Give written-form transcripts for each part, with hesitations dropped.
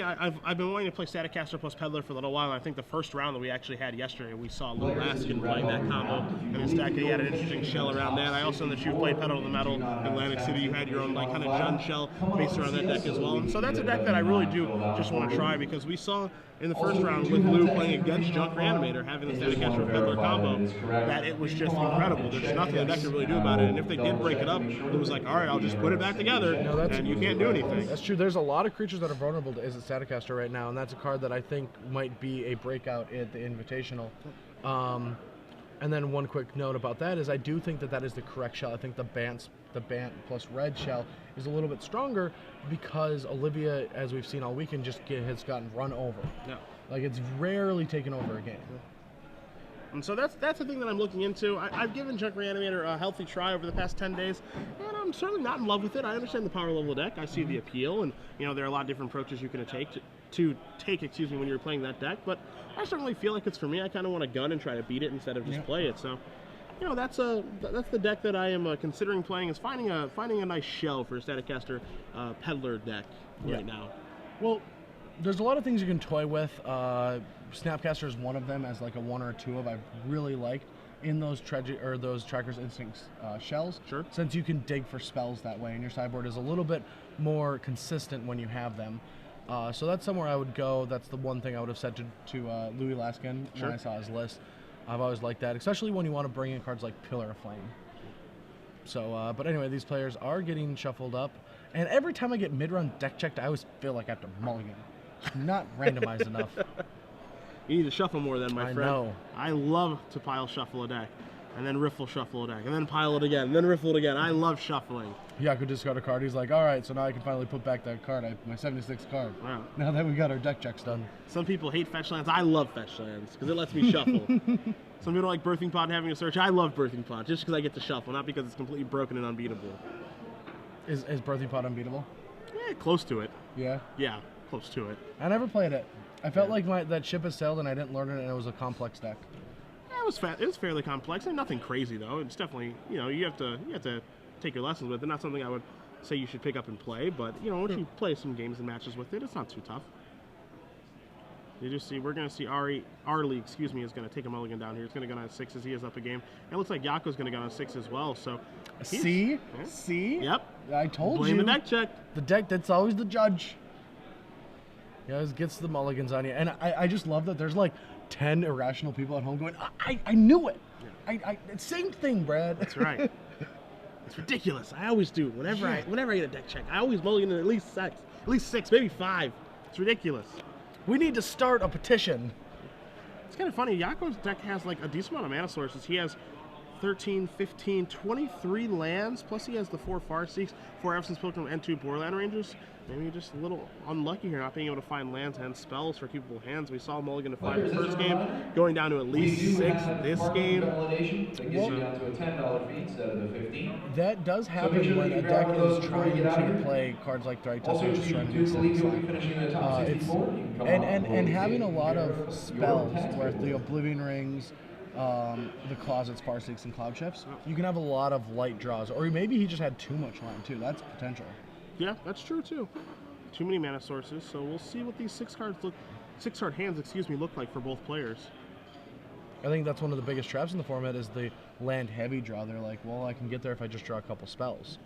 I've been wanting to play Staticaster plus Peddler for a little while, and I think the first round that we actually had yesterday, we saw Lou Laskin playing that combo, and his deck, he had an interesting shell around that. I also know that you played Pedal to the Metal, Atlantic City, you had your own like kind of Jun shell based around that deck as well, and so that's a deck that I really do just want to try, because we saw in the first round with Lou playing against Junk Reanimator, having the Staticaster Peddler combo, that it was just incredible. There's nothing the deck could really do about it, and if they did break it up, it was like, all right, I'll just put it back together, and you can't do anything. That's true. There's a lot of creatures that are vulnerable to Izzet Staticaster right now, and that's a card that I think might be a breakout at the Invitational. And then one quick note about that is I do think that is the correct shell. I think the Bant plus red shell is a little bit stronger because Olivia, as we've seen all weekend, just has gotten run over. Yeah. Like, it's rarely taken over a game. And so that's the thing that I'm looking into. I've given Junk Reanimator a healthy try over the past 10 days, and I'm certainly not in love with it. I understand the power level of the deck. I see the appeal, and there are a lot of different approaches you can take when you're playing that deck. But I certainly feel like it's for me. I kind of want to gun and try to beat it instead of just play it. So, that's the deck that I am considering playing, is finding a nice shell for a Staticaster Peddler deck right now. Well, there's a lot of things you can toy with. Snapcaster is one of them, as like a 1 or 2 of I've really liked in those Tracker's Instincts shells. Sure. Since you can dig for spells that way, and your sideboard is a little bit more consistent when you have them. So that's somewhere I would go. That's the one thing I would have said to Louis Laskin when I saw his list. I've always liked that, especially when you want to bring in cards like Pillar of Flame. So, but anyway, these players are getting shuffled up, and every time I get mid-run deck checked, I always feel like I have to mulligan. Not randomized enough. You need to shuffle more then, my friend. I know. I love to pile shuffle a deck, and then riffle shuffle a deck, and then pile it again, and then riffle it again. I love shuffling. Yaco discard a card. He's like, all right, so now I can finally put back that card, my 76th card. Wow. Now that we got our deck checks done. Some people hate fetch lands. I love fetch lands because it lets me shuffle. Some people like Birthing Pod having a search. I love Birthing Pod just because I get to shuffle, not because it's completely broken and unbeatable. Is Birthing Pod unbeatable? Yeah, close to it. Yeah? Yeah, close to it. I never played it. I felt like that ship has sailed and I didn't learn it, and it was a complex deck. Yeah, it was fairly complex and nothing crazy though. It's definitely, you have to take your lessons with it. Not something I would say you should pick up and play, but once you play some games and matches with it, it's not too tough. You just see, we're going to see Arlie, is going to take a mulligan down here. He's going to go on 6 as he is up a game. And it looks like Yaco's going to go on 6 as well. So see? Yeah. See? Yep. I told you. Blame the deck check. The deck, that's always the judge. He always gets the mulligans on you. And I just love that there's like 10 irrational people at home going, I knew it. Yeah. Same thing, Brad. That's right. It's ridiculous. I always do. Whenever I get a deck check, I always mulligan at least 6, maybe 5. It's ridiculous. We need to start a petition. It's kind of funny. Yaco's deck has like a decent amount of mana sources. He has 13, 15, 23 lands, plus he has the 4 Farseeks, 4 Absence Pilgrim, and 2 Borderland Rangers. Maybe just a little unlucky here, not being able to find lands and spells for keepable hands. We saw mulligan to 5 the first game, going down to at least 6 this game. That does happen when a deck is trying to play cards like Thragtusk and just trying to do something. And having a lot of spells, where the Oblivion Rings, the Closets, Farseeks, and Cloud Shifts, you can have a lot of light draws. Or maybe he just had too much land, too. That's potential. Yeah, that's true, too. Too many mana sources, so we'll see what these 6-card hands look like for both players. I think that's one of the biggest traps in the format is the land-heavy draw. They're like, well, I can get there if I just draw a couple spells.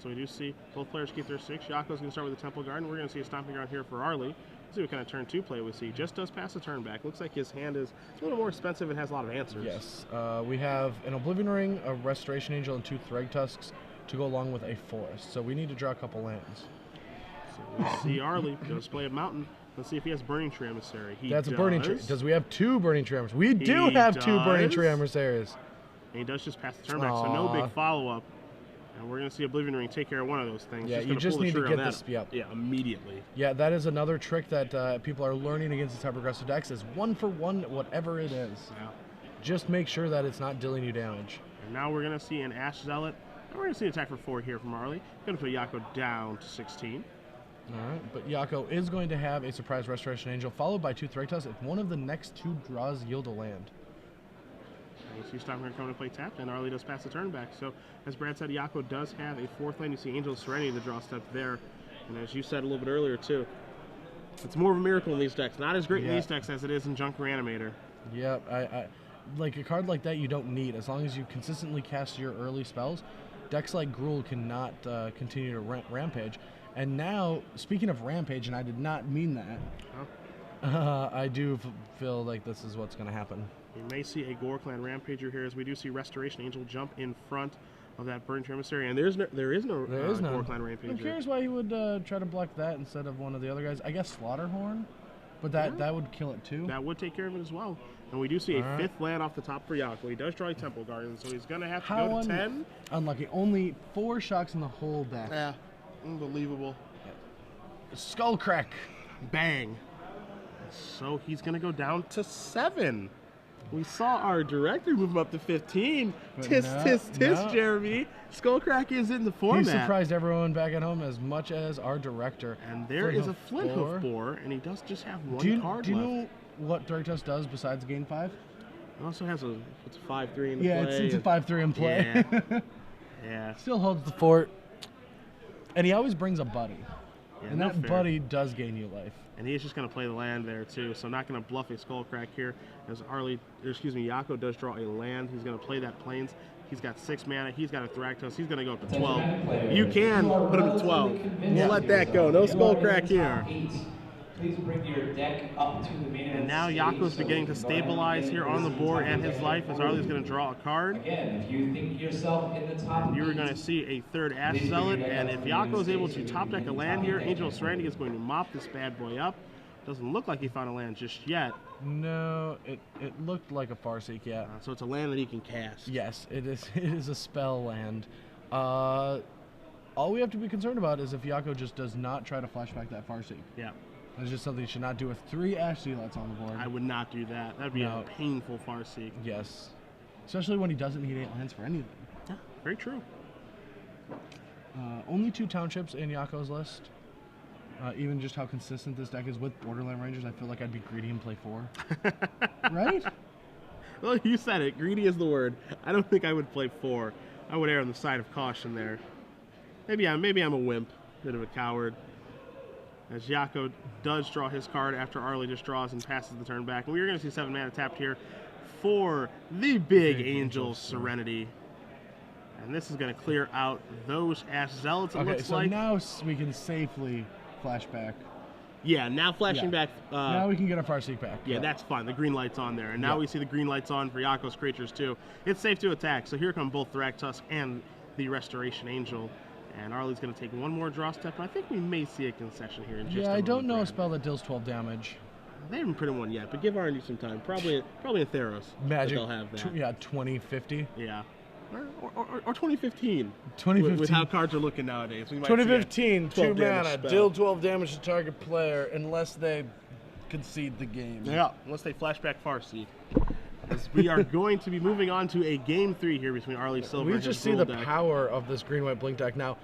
So we do see both players keep their 6. Yaco's going to start with the Temple Garden. We're going to see a Stomping Ground here for Arlie. Let's see what kind of turn 2 play we see. Just does pass a turn back. Looks like his hand is a little more expensive and has a lot of answers. Yes. We have an Oblivion Ring, a Restoration Angel, and 2 Thragtusks to go along with a Forest. So we need to draw a couple lands. So we'll see Arlie goes play a Mountain. Let's see if he has Burning Tree Emissary. That's a Burning Tree. Does we have 2 Burning Tree Emissaries? We do have 2 Burning Tree Emissaries. And he does just pass the turn back, so no big follow-up. And we're going to see Oblivion Ring take care of one of those things. Yeah, you just need to get this. Yeah, immediately. Yeah, that is another trick that people are learning against the type of aggressive decks is 1-for-1, whatever it is. Yeah. Just make sure that it's not dealing you damage. And now we're going to see an Ash Zealot. And we're going to see an attack for 4 here from Arlie. Going to put Yaco down to 16. All right, but Yaco is going to have a surprise Restoration Angel, followed by 2 Thragtusk if one of the next 2 draws yield a land. You see Stomping Ground coming to play tapped, and Arlie does pass the turn back. So, as Brad said, Yaco does have a 4th land. You see Angel of Serenity, the draw step there. And as you said a little bit earlier, too, It's more of a miracle in these decks. Not as great in these decks as it is in Junk Reanimator. Yep, I like a card like that you don't need. As long as you consistently cast your early spells, decks like Gruul cannot continue to rampage. And now, speaking of rampage, and I did not mean that, I do feel like this is what's going to happen. You may see a Gore Clan Rampager here, as we do see Restoration Angel jump in front of that Burnt Emissary, and there is no Gore Clan Rampager. I'm curious why he would try to block that instead of one of the other guys. I guess Slaughterhorn, but that would kill it too. That would take care of it as well. And we do see a 5th land off the top for Yaco. He does draw a Temple Guardian, so he's going to have to go to 10. Unlucky. Only 4 shocks in the whole deck. Yeah, unbelievable. Skullcrack. Bang. So he's going to go down to 7. We saw our director move him up to 15. But Tis, Jeremy. Skullcrack is in the format. He surprised everyone back at home as much as our director. And there is a Flint Hoof Boar, and he does just have one card left. Do you know what Directus does besides gain 5? It also has it's a 5-3 in play. Yeah, it's a 5-3 in play. Yeah. Yeah. Still holds the fort. And he always brings a buddy. Yeah, and that buddy does gain you life. And he's just going to play the land there too, so I'm not going to bluff a Skullcrack here. As Yaco does draw a land. He's going to play that Plains. He's got 6 mana. He's got a Thragtusk. He's going to go up to 12. You can put him at 12. We'll let that go. No Skullcrack here. Please bring your deck up to the main event. And now Yaco's beginning to stabilize here on the board and his life, as Arlie's going to draw a card. Again, if you think yourself in the top, you're going to see a 3rd Ash Zealot, and if Yaco's able to top deck a land here, Angel of Serenity is going to mop this bad boy up. Doesn't look like he found a land just yet. No, it looked like a Farseek, yeah. So it's a land that he can cast. Yes, it is. It is a spell land. All we have to be concerned about is if Yaco just does not try to flashback that Farseek. Yeah. That's just something you should not do with 3 Ash Zealots on the board. I would not do that. That'd be a painful Farseek. Yes. Especially when he doesn't need 8 lands for anything. Yeah, very true. Only 2 townships in Yaco's list. Even just how consistent this deck is with Borderland Rangers, I feel like I'd be greedy and play 4. Right? Well, you said it. Greedy is the word. I don't think I would play 4. I would err on the side of caution there. Maybe I'm a wimp. Bit of a coward. As Yaco does draw his card after Arlie just draws and passes the turn back. And we're going to see 7 mana tapped here for the big Angel Serenity. And this is going to clear out those Ash Zealots, it looks like. Now we can safely flashback. Yeah, now flashing back. Now we can get our Farseek back. Yeah, that's fine. The green light's on there. And now we see the green lights on for Yaco's creatures, too. It's safe to attack. So here come both Thragtusk and the Restoration Angel. And Arlie's going to take one more draw step, and I think we may see a concession here in just a moment. I don't know a spell that deals 12 damage. They haven't printed one yet, but give R&D some time. Probably in Theros. Magic. They'll have that. 2050. Yeah. Or 2015. 2015. With how cards are looking nowadays. 2015, 2 mana, deal 12 damage to target player unless they concede the game. Yeah, unless they flashback Farseek. As we are going to be moving on to a game 3 here between Arlie Silver and his We just see the deck. power of this green-white blink deck. Now,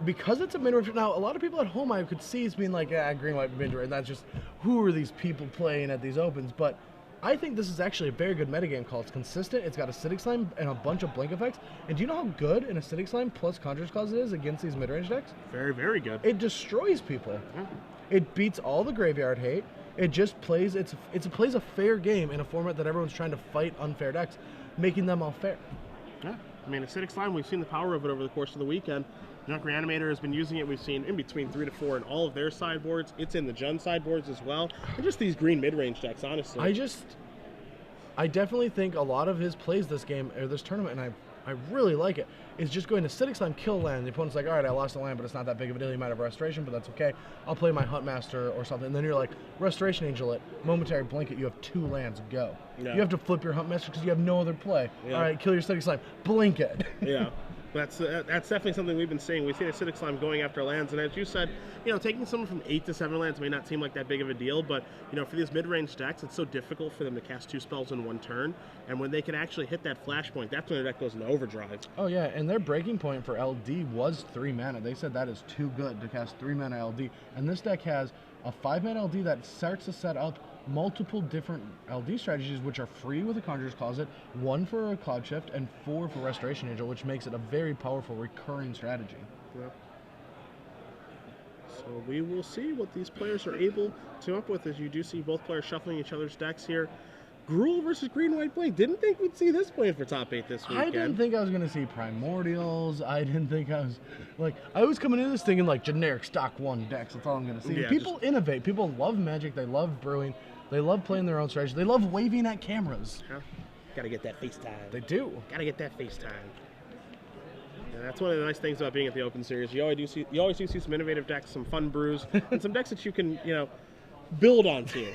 because it's a mid-range, now a lot of people at home I could see as being like, green-white mid-range, that's just, who are these people playing at these opens? But I think this is actually a very good metagame call. It's consistent, it's got Acidic Slime and a bunch of blink effects. And do you know how good an Acidic Slime plus Conjurer's Clause it is against these mid-range decks? Very, very good. It destroys people. Yeah. It beats all the graveyard hate. It just plays, it plays a fair game in a format that everyone's trying to fight unfair decks, making them all fair. Yeah, I mean, Acidic Slime, we've seen the power of it over the course of the weekend. Junk Reanimator has been using it. We've seen in between 3 to 4 in all of their sideboards. It's in the Jun sideboards as well. And just these green mid-range decks, honestly. I definitely think a lot of his plays this game, or this tournament, and I really like it, is just going to Acidic Slime, kill land. The opponent's like, all right, I lost a land, but it's not that big of a deal. You might have Restoration, but that's okay. I'll play my Huntmaster or something. And then you're like, Restoration Angel it, momentary blink it, you have 2 lands, go. Yeah. You have to flip your Huntmaster because you have no other play. Yeah. All right, kill your Acidic Slime, blink it. Yeah. That's definitely something we've been seeing. We've seen Acidic Slime going after lands, and as you said, taking someone from 8 to 7 lands may not seem like that big of a deal, but for these mid-range decks, it's so difficult for them to cast 2 spells in 1 turn, and when they can actually hit that flashpoint, that's when their deck goes into overdrive. Oh yeah, and their breaking point for LD was 3 mana. They said that is too good to cast 3 mana LD, and this deck has a 5 mana LD that starts to set up multiple different LD strategies, which are free with a Conjurer's Closet, 1 for a Cloud Shift, and 4 for Restoration Angel, which makes it a very powerful recurring strategy. Yeah. So we will see what these players are able to come up with, as you do see both players shuffling each other's decks here. Gruul versus Green White Blink. Didn't think we'd see this playing for top 8 this weekend. I didn't think I was going to see Primordials. I didn't think I was, like, I was coming into this thinking, like, generic stock 1 decks. That's all I'm going to see. Yeah, people innovate. People love Magic. They love brewing. They love playing their own strategy. They love waving at cameras. Huh? Gotta get that FaceTime. They do. Gotta get that FaceTime. And that's one of the nice things about being at the Open Series. You always do see some innovative decks, some fun brews, and some decks that you can, build onto,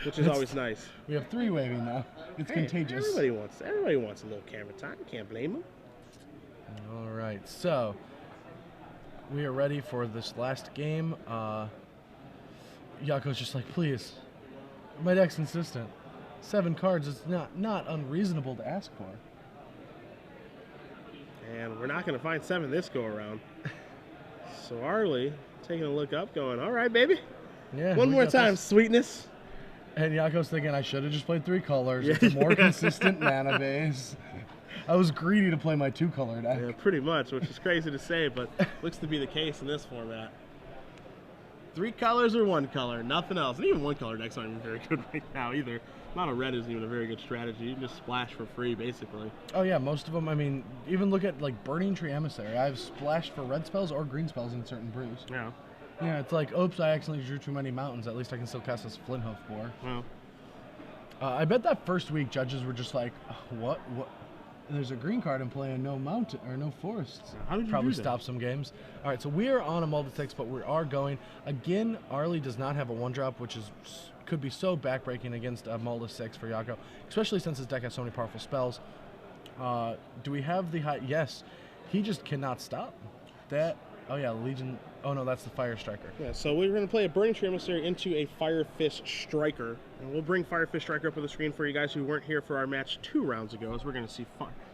which is always nice. We have 3 waving now. It's contagious. Everybody wants a little camera time. Can't blame them. All right, so we are ready for this last game. Yaco's just like, please, my deck's consistent. 7 cards is not unreasonable to ask for. And we're not going to find 7 this go around. So Arlie taking a look up, going, all right, baby. Yeah. One more time, sweetness. And Yaco's thinking, I should have just played 3 colors. It's a more consistent mana base. I was greedy to play my 2-color deck. Yeah, pretty much, which is crazy to say, but looks to be the case in this format. 3 colors or 1 color, nothing else. And even 1-color decks aren't even very good right now either. Mono red isn't even a very good strategy. You can just splash for free, basically. Oh yeah, most of them. I mean, even look at like Burning Tree Emissary. I've splashed for red spells or green spells in certain brews. Yeah. Yeah, it's like, oops, I accidentally drew too many mountains. At least I can still cast this Flinthoof Boar. Well. I bet that first week judges were just like, what? There's a green card in play and no mountain or no forests. How did you Probably do that? stop some games. All right, so we are on a multi-text, but we are going. Again, Arlie does not have a 1-drop, which could be so backbreaking against a multi-6 for Yaco, especially since his deck has so many powerful spells. Do we have the high? Yes. He just cannot stop. That, oh yeah, Legion. Oh no, that's the Fire Striker. Yeah, so we're going to play a Burning Tree Emissary into a Fire Fist Striker. And we'll bring Fire Fist Striker up on the screen for you guys who weren't here for our match 2 rounds ago, as we're going to see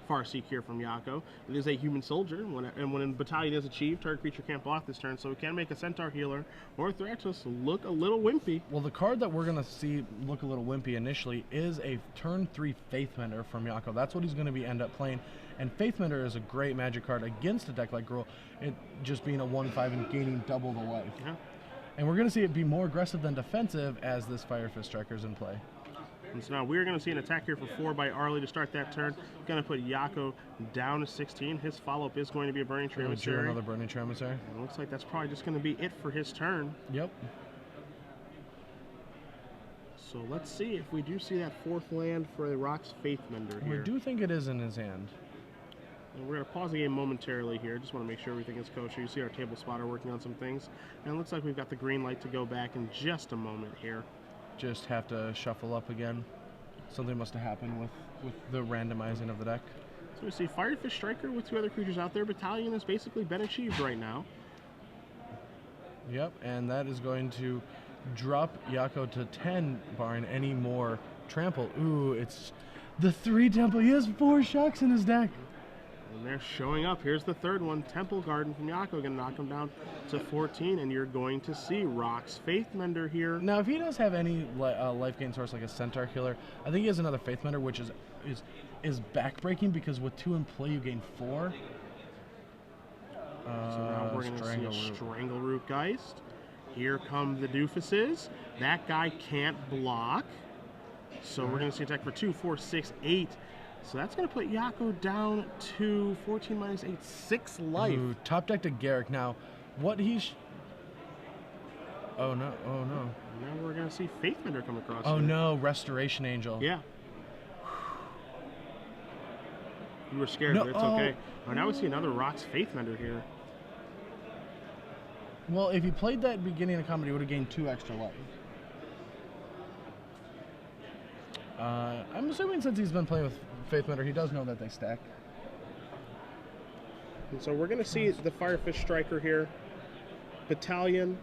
Farseek here from Yaco. It is a human soldier, and when a battalion is achieved, target creature can't block this turn, so we can make a Centaur Healer or Thraxus look a little wimpy. Well, the card that we're going to see look a little wimpy initially is a turn 3 Faithmender from Yaco. That's what he's going to end up playing. And Faithmender is a great Magic card against a deck like Gruul, it just being a 1/5 and gaining double the life. Yeah. And we're going to see it be more aggressive than defensive as this Fire Fist Striker is in play. And so now we're going to see an attack here for 4 by Arlie to start that turn. Going to put Yaco down to 16. His follow-up is going to be a Burning Tree Emissary. Another Burning Tree Emissary. And it looks like that's probably just going to be it for his turn. Yep. So let's see if we do see that 4th land for a Rock's Faithmender here. We do think it is in his hand. And we're going to pause the game momentarily here. Just want to make sure everything is kosher. You see our table spotter working on some things. And it looks like we've got the green light to go back in just a moment here. Just have to shuffle up again. Something must have happened with the randomizing of the deck. So we see Fire Fist Striker with 2 other creatures out there. Battalion has basically been achieved right now. Yep, and that is going to drop Yaco to 10, barring any more trample. Ooh, it's the 3 temple. He has 4 shocks in his deck. And they're showing up. Here's the 3rd one. Temple Garden from Yaco. Going to knock him down to 14. And you're going to see Rock's Faithmender here. Now, if he does have any life gain source like a Centaur Healer, I think he has another Faithmender, which is backbreaking because with 2 in play, you gain 4. So now we're going to see a Strangleroot Geist. Here come the doofuses. That guy can't block. So we're going to see attack for 2, 4, 6, 8. So that's going to put Yaco down to 14 minus 8, 6 life. Ooh, top deck to Garrick. Now, what he's... Oh, no. Oh, no. Now we're going to see Faithmender come across. Oh, here. no. Restoration Angel. Yeah. You were scared, No, but it's okay. Oh, now we see another Rock's Faithmender here. Well, if he played that beginning of combat, he would have gained 2 extra life. I'm assuming since he's been playing with Faithmender, he does know that they stack. And so we're going to see the Firefish Striker here, Battalion,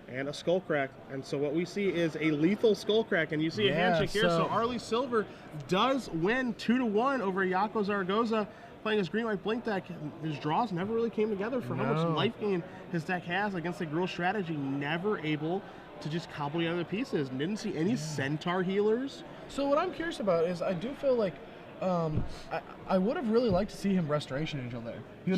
and a Skullcrack. And so what we see is a lethal Skullcrack, and you see a handshake here. So Arlie Silver does win 2-1 over Yaco Zaragoza, playing his green-white blink deck. His draws never really came together for how much life gain his deck has against the Gruul strategy. Never able to just cobble together the pieces. Didn't see any Centaur healers. So what I'm curious about is I do feel like I would have really liked to see him Restoration Angel there. He would